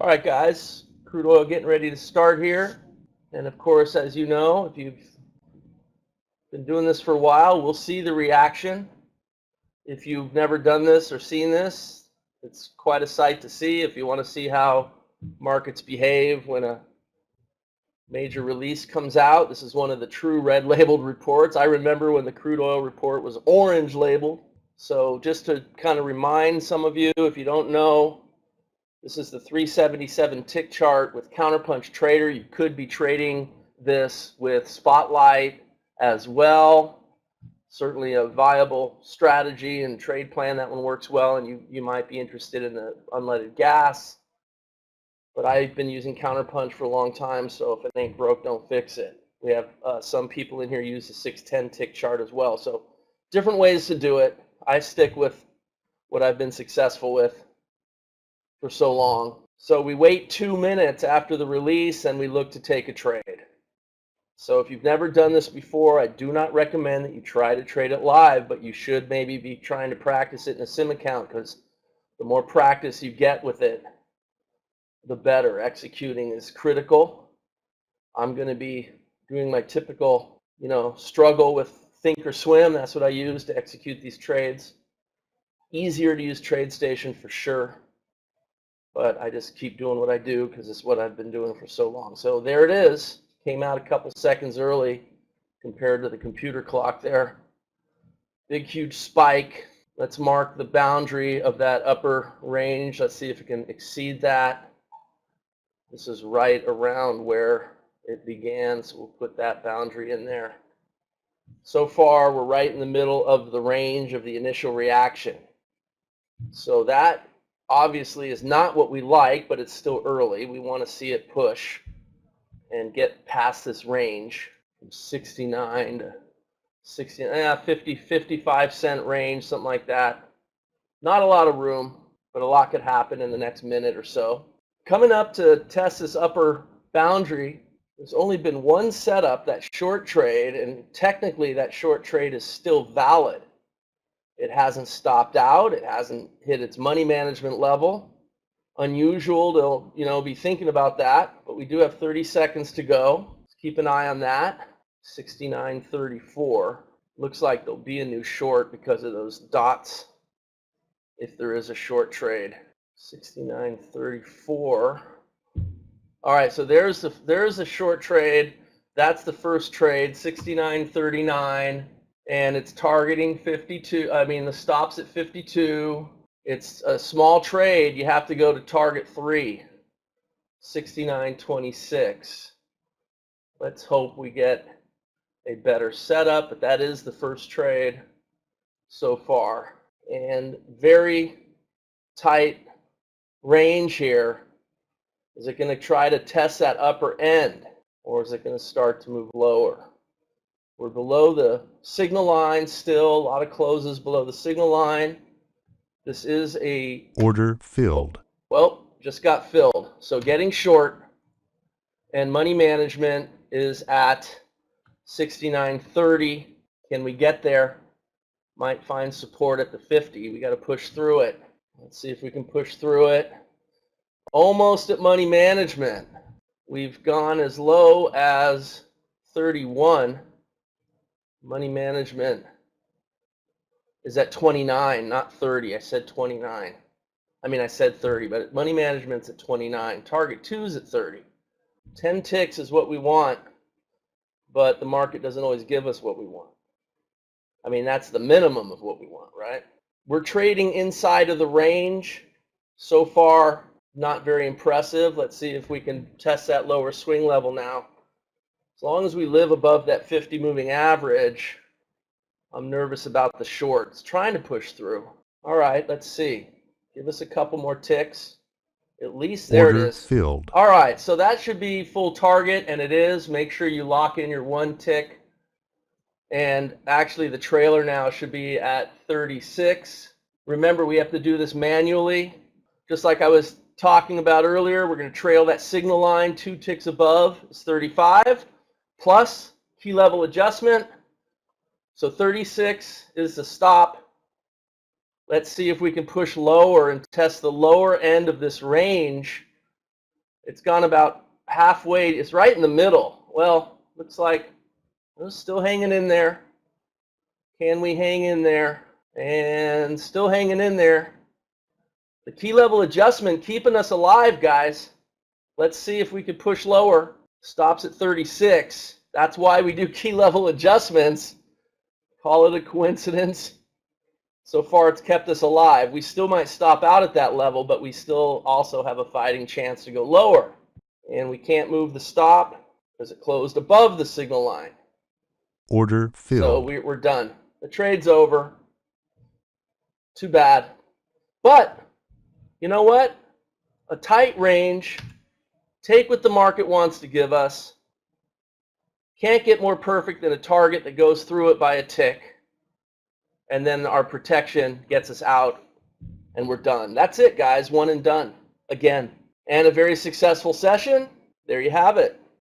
All right, guys, crude oil getting ready to start here. And of course, as you know, if you've been doing this for a while, we'll see the reaction. If you've never done this or seen this, it's quite a sight to see. If you want to see how markets behave when a major release comes out, this is one of the true red labeled reports. I remember when the crude oil report was orange labeled. So just to kind of remind some of you, if you don't know, this is the 377 tick chart with Counterpunch Trader. You could be trading this with Spotlight as well. Certainly a viable strategy and trade plan. That one works well, and you might be interested in the unleaded gas. But I've been using Counterpunch for a long time, so if it ain't broke, don't fix it. We have some people in here use the 610 tick chart as well. So different ways to do it. I stick with what I've been successful with for so long. So we wait 2 minutes after the release and we look to take a trade. So if you've never done this before, I do not recommend that you try to trade it live, but you should maybe be trying to practice it in a sim account, because the more practice you get with it, the better. Executing is critical. I'm going to be doing my typical, struggle with think or swim. That's what I use to execute these trades. Easier to use TradeStation for sure. But I just keep doing what I do because it's what I've been doing for so long. So there it is. Came out a couple seconds early compared to the computer clock there. Big, huge spike. Let's mark the boundary of that upper range. Let's see if it can exceed that. This is right around where it began, so we'll put that boundary in there. So far, we're right in the middle of the range of the initial reaction. So that obviously is not what we like, but it's still early. We want to see it push and get past this range from 69 to 60, 50, 55 cent range, something like that. Not a lot of room, but a lot could happen in the next minute or so. Coming up to test this upper boundary, there's only been one setup, that short trade, and technically that short trade is still valid. It hasn't stopped out. It hasn't hit its money management level. Unusual to, be thinking about that, but we do have 30 seconds to go. Let's keep an eye on that. 69.34. Looks like there'll be a new short because of those dots if there is a short trade. 69.34. All right, so there's a short trade. That's the first trade, 69.39. And it's targeting 52. The stop's at 52. It's a small trade. You have to go to target 3, 69.26. Let's hope we get a better setup, but that is the first trade so far. And very tight range here. Is it going to try to test that upper end, or is it going to start to move lower? We're below the signal line still, a lot of closes below the signal line. This is a order filled. Well, just got filled. So getting short, and money management is at 69.30. Can we get there? Might find support at the 50. We got to push through it. Let's see if we can push through it. Almost at money management. We've gone as low as 31. Money management is at 29, not 30. I said 29. I said 30, but money management's at 29. Target 2 is at 30. 10 ticks is what we want, but the market doesn't always give us what we want. That's the minimum of what we want, right? We're trading inside of the range. So far, not very impressive. Let's see if we can test that lower swing level now. As long as we live above that 50 moving average, I'm nervous about the shorts. Trying to push through. All right, let's see. Give us a couple more ticks. At least there it is. Filled. All right, so that should be full target, and it is. Make sure you lock in your 1 tick. And actually, the trailer now should be at 36. Remember, we have to do this manually. Just like I was talking about earlier, we're going to trail that signal line 2 ticks above. It's 35 plus key level adjustment. So 36 is the stop. Let's see if we can push lower and test the lower end of this range It's gone about halfway. It's right in the middle. Well, looks like we're still hanging in there. Can we hang in there? And still hanging in there. The key level adjustment keeping us alive, guys. Let's see if we could push lower. Stops at 36. That's why we do key level adjustments. Call it a coincidence. So far, it's kept us alive. We still might stop out at that level, but we still also have a fighting chance to go lower. And we can't move the stop because it closed above the signal line. Order filled. So we're done. The trade's over. Too bad. But you know what? A tight range. Take what the market wants to give us. Can't get more perfect than a target that goes through it by a tick. And then our protection gets us out, and we're done. That's it, guys. One and done. Again. And a very successful session. There you have it.